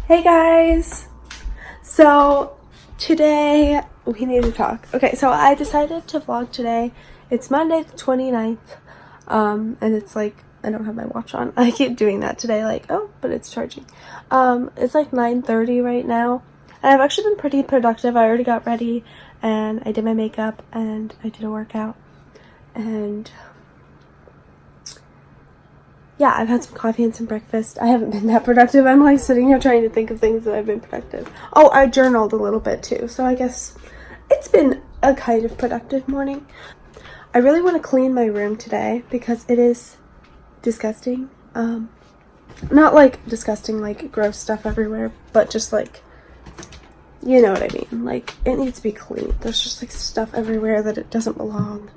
Hey guys! So today we need to talk. Okay, so I decided to vlog today. It's Monday the 29th. And it's like, I don't have my watch on. I keep doing that today, like, oh, but it's charging. It's like 9:30 right now. And I've actually been pretty productive. I already got ready and I did my makeup and I did a workout. And yeah, I've had some coffee and some breakfast. I haven't been that productive. I'm like sitting here trying to think of things that I've been productive. Oh, I journaled a little bit too. So I guess it's been a kind of productive morning. I really want to clean my room today because it is disgusting. Not like disgusting, like gross stuff everywhere, but just like, you know what I mean. Like, it needs to be clean. There's just like stuff everywhere that it doesn't belong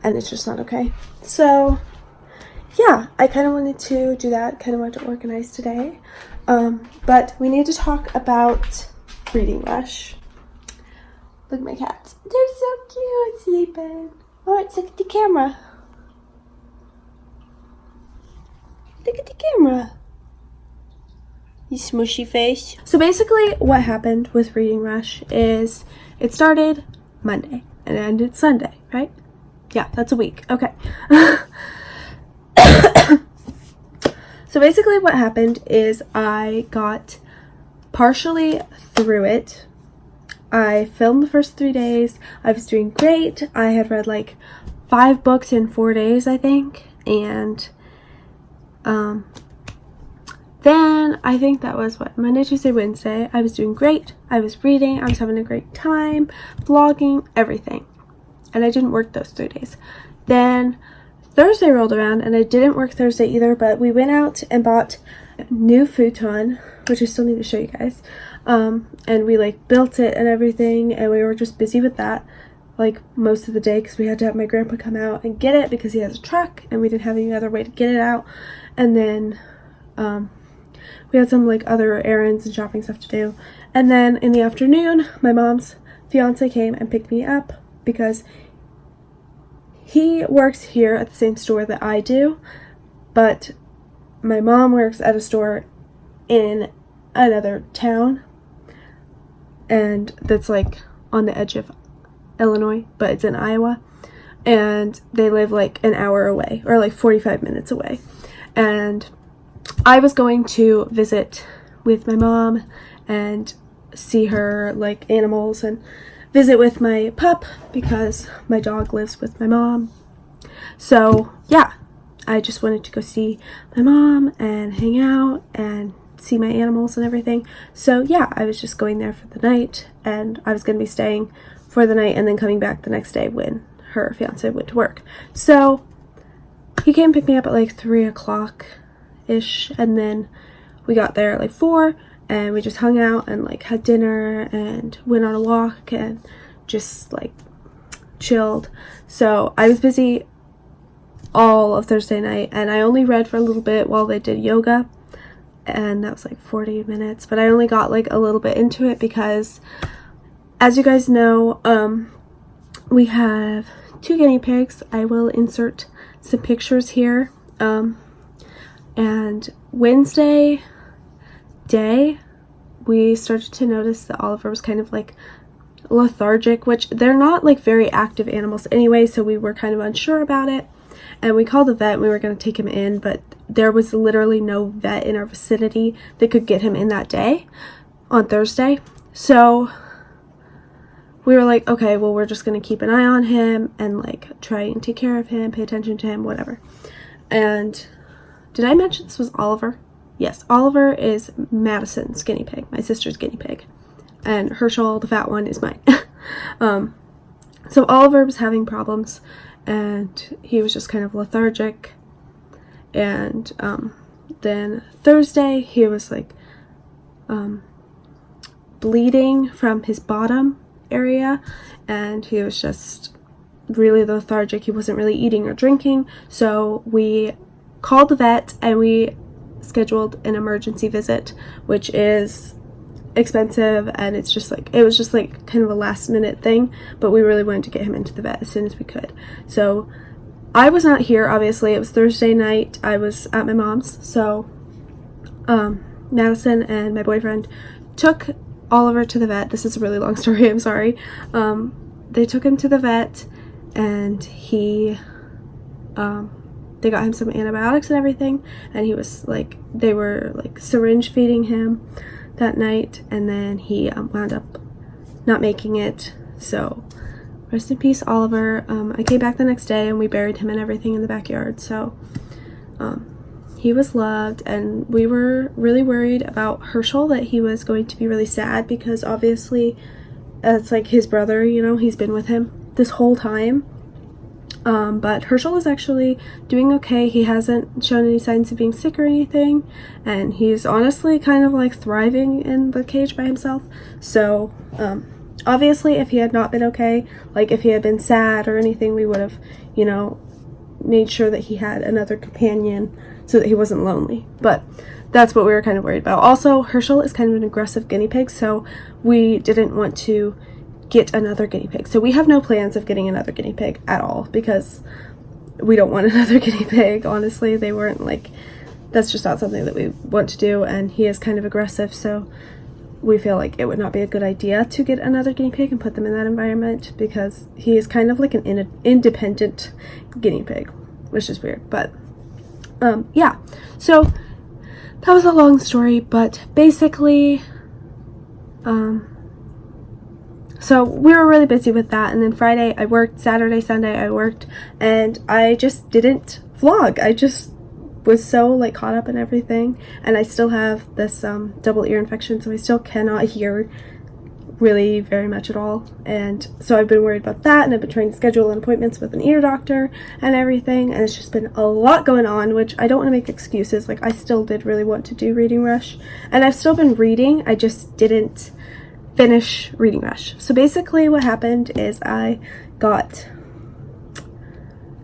and it's just not okay. So yeah, I kind of wanted to do that, kind of wanted to organize today. But we need to talk about reading rush. Look at my cats. They're so cute, sleeping. All right, look at the camera. Look at the camera. You smushy face. So basically what happened with reading rush is it started Monday and it ended Sunday, right? Yeah, that's a week. Okay. So basically what happened is I got partially through it. I filmed the first 3 days. I was doing great. I had read like 5 books in 4 days, I think. And then I think that was what, Monday, Tuesday, Wednesday. I was doing great. I was reading. I was having a great time, vlogging, everything. And I didn't work those 3 days. Then Thursday rolled around and I didn't work Thursday either, but we went out and bought a new futon, which I still need to show you guys. And we like built it and everything, and we were just busy with that like most of the day because we had to have my grandpa come out and get it because he has a truck and we didn't have any other way to get it out. And then we had some like other errands and shopping stuff to do. And then in the afternoon, my mom's fiance came and picked me up because he works here at the same store that I do, but my mom works at a store in another town, and that's like on the edge of Illinois, but it's in Iowa, and they live like an hour away, or like 45 minutes away. And I was going to visit with my mom and see her like animals and visit with my pup because my dog lives with my mom. So yeah, I just wanted to go see my mom and hang out and see my animals and everything. So yeah, I was just going there for the night, and I was going to be staying for the night and then coming back the next day when her fiance went to work. So he came and picked me up at like 3 o'clock ish, and then we got there at like 4. And we just hung out and like had dinner and went on a walk and just like chilled. So I was busy all of Thursday night, and I only read for a little bit while they did yoga, and that was like 40 minutes, but I only got like a little bit into it because, as you guys know, we have 2 guinea pigs. I will insert some pictures here. And Wednesday day we started to notice that Oliver was kind of like lethargic, which they're not like very active animals anyway, so we were kind of unsure about it, and we called the vet and we were going to take him in, but there was literally no vet in our vicinity that could get him in that day on Thursday. So we were like, okay, well, we're just going to keep an eye on him and like try and take care of him, pay attention to him, whatever. And did I mention this was Oliver? Yes, Oliver is Madison's guinea pig, my sister's guinea pig. And Herschel, the fat one, is mine. So Oliver was having problems, and he was just kind of lethargic. And then Thursday, he was like bleeding from his bottom area, and he was just really lethargic. He wasn't really eating or drinking. So we called the vet and we scheduled an emergency visit, which is expensive, and it's just like, it was just like kind of a last minute thing, but we really wanted to get him into the vet as soon as we could. So I was not here, obviously. It was Thursday night. I was at my mom's, so Madison and my boyfriend took Oliver to the vet. This is a really long story, I'm sorry. They took him to the vet, and they got him some antibiotics and everything, and he was like, they were like syringe feeding him that night, and then he wound up not making it. So rest in peace, Oliver. I came back the next day and we buried him and everything in the backyard. So he was loved, and we were really worried about Herschel, that he was going to be really sad, because obviously it's like his brother, you know, he's been with him this whole time. But Herschel is actually doing okay. He hasn't shown any signs of being sick or anything, and he's honestly kind of like thriving in the cage by himself. So obviously if he had not been okay, like if he had been sad or anything, we would have, you know, made sure that he had another companion so that he wasn't lonely. But that's what we were kind of worried about. Also, Herschel is kind of an aggressive guinea pig, so we didn't want to get another guinea pig. So we have no plans of getting another guinea pig at all, because we don't want another guinea pig. Honestly, they weren't like, that's just not something that we want to do, and he is kind of aggressive, so we feel like it would not be a good idea to get another guinea pig and put them in that environment, because he is kind of like an independent guinea pig, which is weird. But yeah, so that was a long story, but basically so we were really busy with that, and then Friday I worked, Saturday, Sunday I worked, and I just didn't vlog. I just was so like caught up in everything, and I still have this double ear infection, so I still cannot hear really very much at all, and so I've been worried about that, and I've been trying to schedule appointments with an ear doctor and everything, and it's just been a lot going on, which I don't want to make excuses. Like, I still did really want to do Reading Rush, and I've still been reading, I just didn't finish Reading Rush. So basically what happened is I got,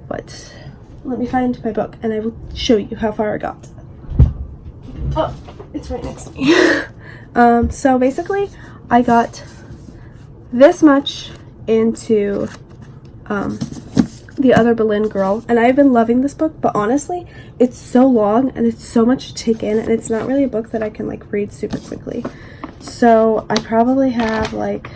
let me find my book and I will show you how far I got. Oh, it's right next to me. So basically I got this much into The Other Boleyn Girl, and I've been loving this book, but honestly it's so long and it's so much to take in, and it's not really a book that I can like read super quickly. So I probably have like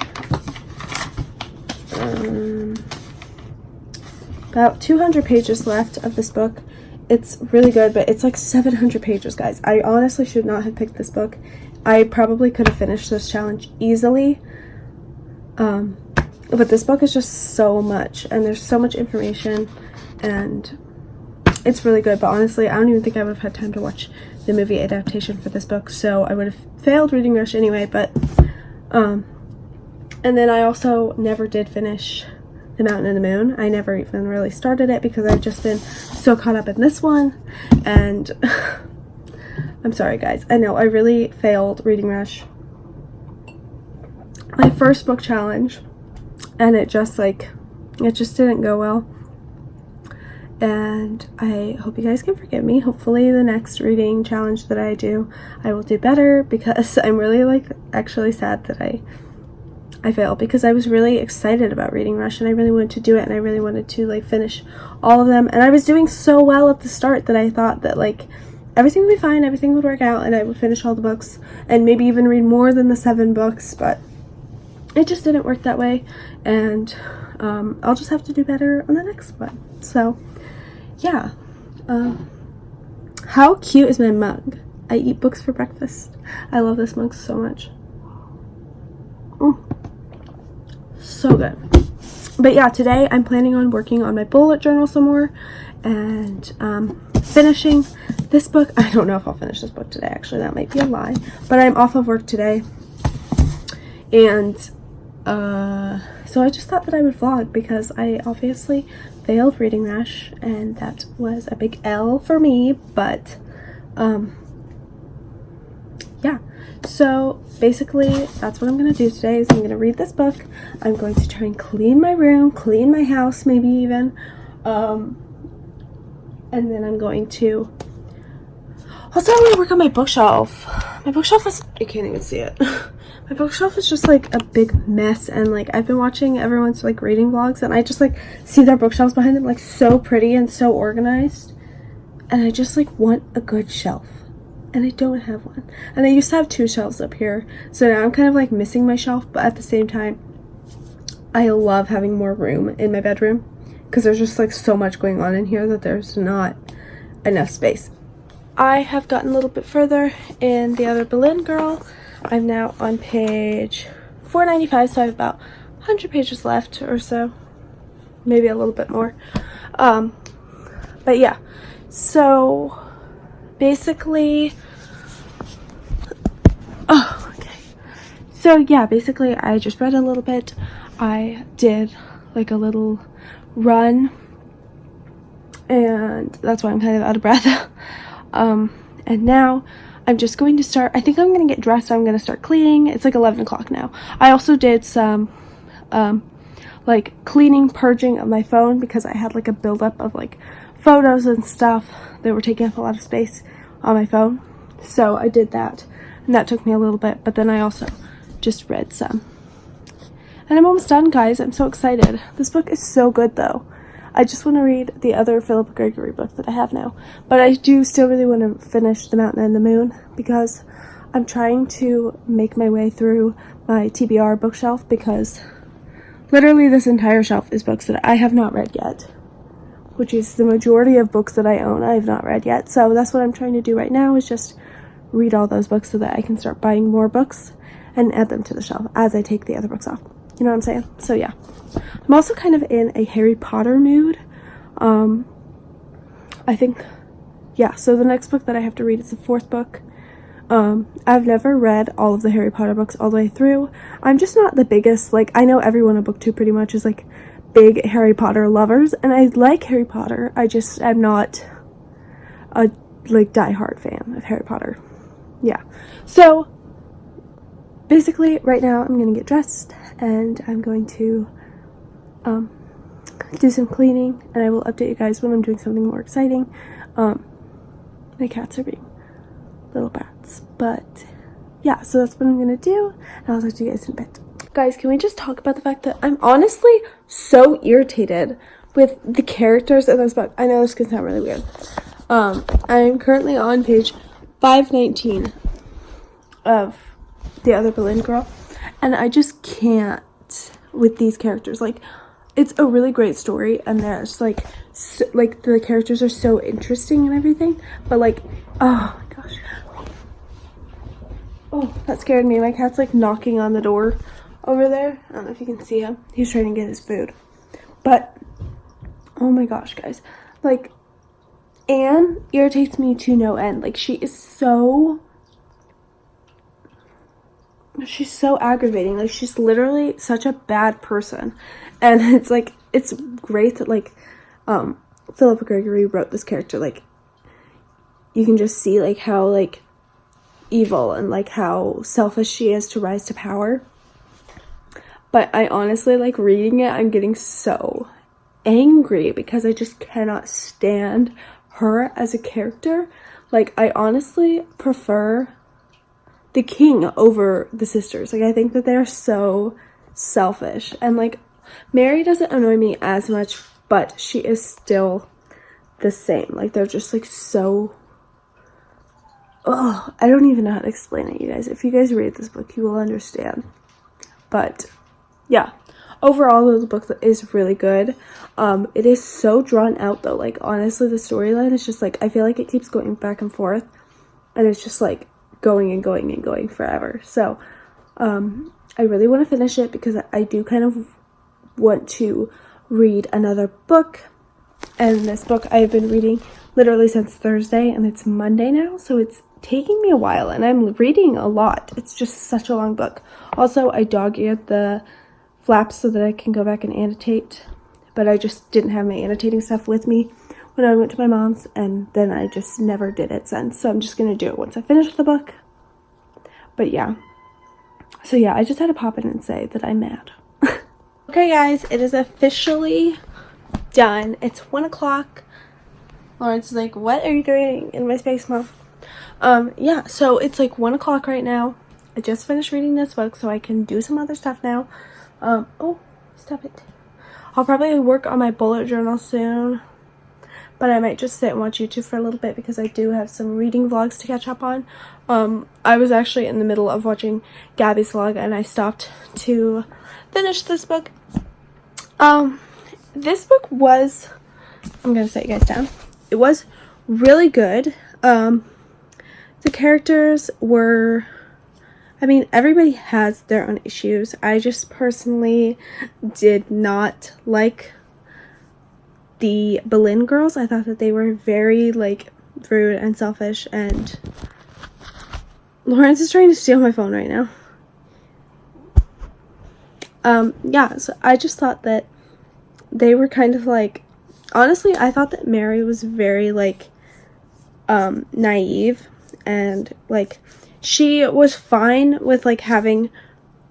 about 200 pages left of this book. It's really good, but it's like 700 pages, guys. I honestly should not have picked this book. I probably could have finished this challenge easily. But this book is just so much, and there's so much information, and it's really good. But honestly, I don't even think I would have had time to watch the movie adaptation for this book, so I would have failed Reading Rush anyway. But and then I also never did finish The Mountain and the Moon. I never even really started it because I've just been so caught up in this one, and I'm sorry guys, I know I really failed Reading Rush, my first book challenge, and it just didn't go well. And I hope you guys can forgive me. Hopefully the next reading challenge that I do, I will do better, because I'm really like actually sad that I failed, because I was really excited about Reading Rush and I really wanted to do it, and I really wanted to like finish all of them, and I was doing so well at the start that I thought that like everything would be fine, everything would work out, and I would finish all the books and maybe even read more than the 7 books, but it just didn't work that way, and I'll just have to do better on the next one. So yeah, how cute is my mug? I eat books for breakfast. I love this mug so much. So good. But yeah, today I'm planning on working on my bullet journal some more, and finishing this book. I don't know if I'll finish this book today, actually, that might be a lie, but I'm off of work today, and so I just thought that I would vlog, because I obviously failed Reading Rush, and that was a big L for me. But yeah, so basically that's what I'm gonna do today, is I'm gonna read this book, I'm going to try and clean my room, clean my house, maybe even, and then I'm going to also, I'm gonna work on my bookshelf. My bookshelf is, you can't even see it. My bookshelf is just like a big mess, and like I've been watching everyone's like reading vlogs, and I just like see their bookshelves behind them like so pretty and so organized, and I just like want a good shelf. and I don't have one. And I used to have 2 shelves up here, so now I'm kind of like missing my shelf, but at the same time, I love having more room in my bedroom because there's just like so much going on in here that there's not enough space. I have gotten a little bit further in The Other Boleyn Girl. I'm now on page 495, so I have about 100 pages left or so, maybe a little bit more. But yeah, so basically, so yeah, basically I just read a little bit. I did like a little run, and that's why I'm kind of out of breath. And now I'm just going to start, I think I'm going to get dressed. I'm going to start cleaning. It's like 11 o'clock now. I also did some like cleaning, purging of my phone because I had like a buildup of like photos and stuff that were taking up a lot of space on my phone. So I did that, and that took me a little bit, but then I also just read some. And I'm almost done, guys. I'm so excited. This book is so good though. I just want to read the other Philippa Gregory book that I have now. But I do still really want to finish The Mountain and the Moon because I'm trying to make my way through my TBR bookshelf because literally this entire shelf is books that I have not read yet, which is the majority of books that I own I have not read yet. So that's what I'm trying to do right now, is just read all those books so that I can start buying more books and add them to the shelf as I take the other books off. You know what I'm saying? So yeah. I'm also kind of in a Harry Potter mood. I think, yeah, so the next book that I have to read is the 4th book. I've never read all of the Harry Potter books all the way through. I'm just not the biggest, like, I know everyone in book 2 pretty much is like big Harry Potter lovers, and I like Harry Potter. I just am not a like diehard fan of Harry Potter. Yeah. So basically right now I'm gonna get dressed and I'm going to do some cleaning, and I will update you guys when I'm doing something more exciting. My cats are being little bats, but yeah, so that's what I'm gonna do, and I'll talk to you guys in a bit. Guys, can we just talk about the fact that I'm honestly so irritated with the characters in this book? I know this can sound really weird. I'm currently on page 519 of The Other Boleyn Girl, and I just can't with these characters. Like, it's a really great story, and there's like like the characters are so interesting and everything, but like, oh my gosh, oh, that scared me. My cat's like knocking on the door over there. I don't know if you can see him. He's trying to get his food, but oh my gosh, guys, like Anne irritates me to no end. Like, she's so aggravating. Like, she's literally such a bad person, and it's like, it's great that like Philippa Gregory wrote this character. Like, you can just see like how like evil and like how selfish she is to rise to power. But I honestly, like, reading it, I'm getting so angry because I just cannot stand her as a character. Like, I honestly prefer the king over the sisters. Like, I think that they're so selfish, and like Mary doesn't annoy me as much, but she is still the same. Like, they're just like so, oh, I don't even know how to explain it, you guys. If you guys read this book, you will understand. But yeah, overall the book is really good. It is so drawn out though. Like, honestly, the storyline is just like, I feel like it keeps going back and forth, and it's just like going and going and going forever. So I really want to finish it because I do kind of want to read another book. And this book I've been reading literally since Thursday, and it's Monday now, so it's taking me a while, and I'm reading a lot. It's just such a long book. Also, I dog-eared the flaps so that I can go back and annotate, but I just didn't have my annotating stuff with me when I went to my mom's, and then I just never did it since. So I'm just gonna do it once I finish the book. But yeah, so yeah, I just had to pop in and say that I'm mad. Okay guys, it is officially done. It's 1 o'clock. Lawrence is like, what are you doing in my space, Mom? Yeah, so it's like 1 o'clock right now. I just finished reading this book, so I can do some other stuff now. Oh, stop it. I'll probably work on my bullet journal soon. but I might just sit and watch YouTube for a little bit because I do have some reading vlogs to catch up on. I was actually in the middle of watching Gabby's vlog and I stopped to finish this book. This book was, I'm gonna set you guys down. It was really good. The characters were, I mean, everybody has their own issues. I just personally did not like the Boleyn girls. I thought that they were very, like, rude and selfish, and Lawrence is trying to steal my phone right now. Yeah, so I just thought that they were kind of like, honestly, I thought that Mary was very, like, naive, and, like, she was fine with, like, having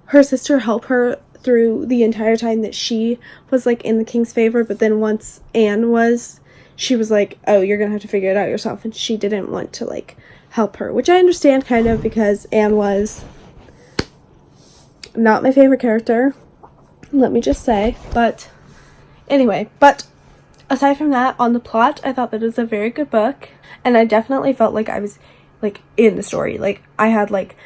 her sister help her through the entire time that she was, like, in the king's favor, but then once Anne was, she was like, oh, you're gonna have to figure it out yourself, and she didn't want to, like, help her, which I understand kind of, because Anne was not my favorite character, let me just say. But anyway, but aside from that, on the plot, I thought that it was a very good book, and I definitely felt like I was, like, in the story. Like, I had, like,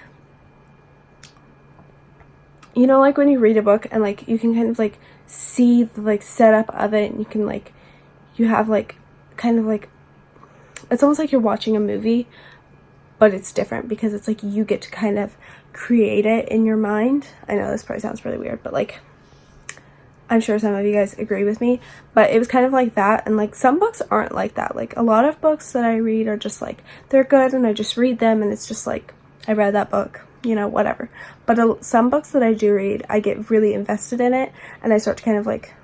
you know, like, when you read a book and, like, you can kind of, like, see the, like, setup of it, and you can, like, you have, like, kind of, like, it's almost like you're watching a movie, but it's different because it's, like, you get to kind of create it in your mind. I know this probably sounds really weird, but, like, I'm sure some of you guys agree with me, but it was kind of like that, and, like, some books aren't like that. Like, a lot of books that I read are just, like, they're good, and I just read them, and it's just, like, I read that book, you know, whatever. But some books that I do read, I get really invested in it, and I start to kind of, like,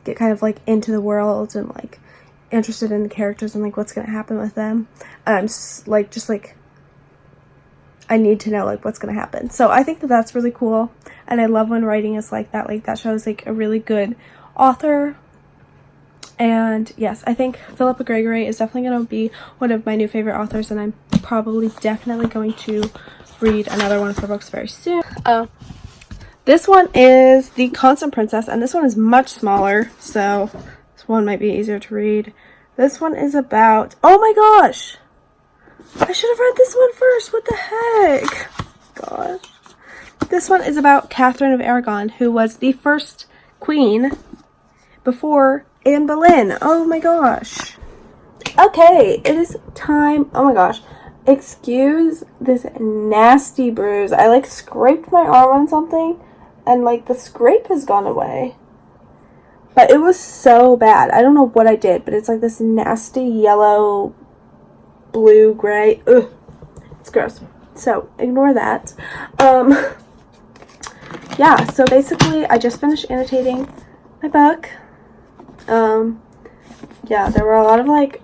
get kind of, like, into the world, and, like, interested in the characters, and, like, what's gonna happen with them, and I'm just like, I need to know, like, what's gonna happen. So I think that that's really cool, and I love when writing is like that. Like, that shows, like, a really good author. And yes, I think Philippa Gregory is definitely gonna be one of my new favorite authors, and I'm probably definitely going to read another one of her books very soon. This one is The Constant Princess, and this one is much smaller, so this one might be easier to read. This one is about, oh my gosh, I should have read this one first. What the heck? Gosh. This one is about Catherine of Aragon, who was the first queen before Anne Boleyn. Oh my gosh. Okay, it is time. Oh my gosh. Excuse this nasty bruise. I, like, scraped my arm on something, and, like, the scrape has gone away. But it was so bad. I don't know what I did, but it's, like, this nasty yellow, blue, gray. Ugh. It's gross. So, ignore that. Yeah, so basically, I just finished annotating my book. Yeah, there were a lot of, like,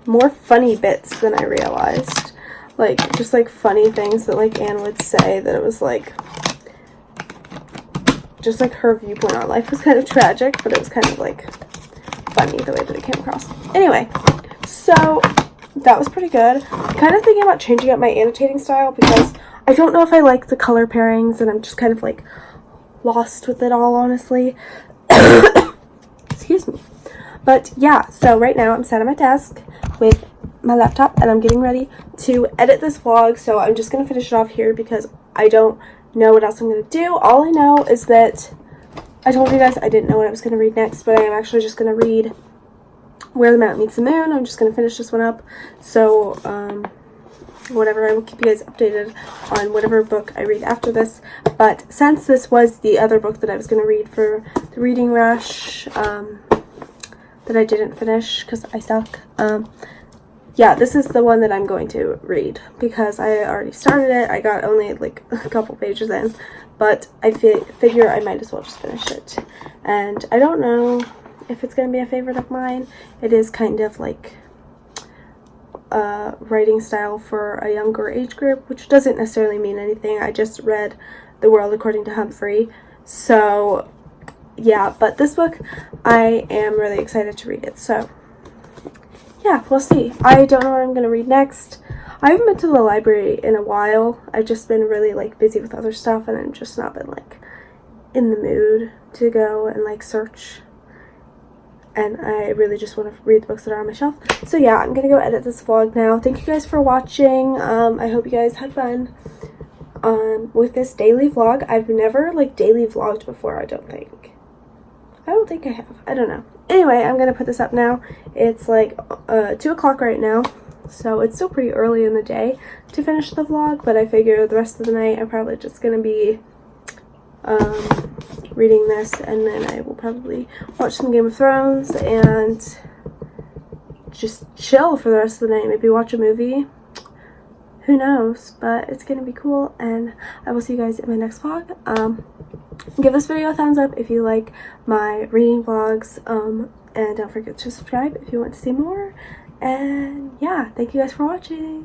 more funny bits than I realized. Like, just, like, funny things that, like, Anne would say, that it was, like, just, like, her viewpoint on life was kind of tragic, but it was kind of, like, funny the way that it came across. Anyway, so that was pretty good. I'm kind of thinking about changing up my annotating style because I don't know if I like the color pairings, and I'm just kind of, like, lost with it all, honestly. Excuse me. But yeah, so right now I'm sat at my desk with my laptop, and I'm getting ready to edit this vlog, so I'm just going to finish it off here because I don't know what else I'm going to do. All I know is that I told you guys I didn't know what I was going to read next, but I am actually just going to read Where the Mountain Meets the Moon. I'm just going to finish this one up, so whatever, I will keep you guys updated on whatever book I read after this. But since this was the other book that I was going to read for the reading rush, that I didn't finish because I suck, yeah, this is the one that I'm going to read because I already started it. I got only, like, a couple pages in, but I figure I might as well just finish it. And I don't know if it's going to be a favorite of mine. It is kind of like writing style for a younger age group, which doesn't necessarily mean anything. I just read The World According to Humphrey, so yeah, but this book, I am really excited to read it, so yeah, we'll see. I don't know what I'm going to read next. I haven't been to the library in a while. I've just been really, like, busy with other stuff, and I've just not been, like, in the mood to go and, like, search and I really just want to read the books that are on my shelf. So yeah, I'm gonna go edit this vlog now. Thank you guys for watching. I hope you guys had fun with this daily vlog. I've never like daily vlogged before, I don't think I have. I don't know. Anyway, I'm gonna put this up now. It's like 2 o'clock right now, so it's still pretty early in the day to finish the vlog, but I figure the rest of the night I'm probably just gonna be reading this, and then I will probably watch some Game of Thrones and just chill for the rest of the night. Maybe watch a movie. Who knows? But it's gonna be cool, and I will see you guys in my next vlog. Give this video a thumbs up if you like my reading vlogs, and don't forget to subscribe if you want to see more. And yeah, thank you guys for watching.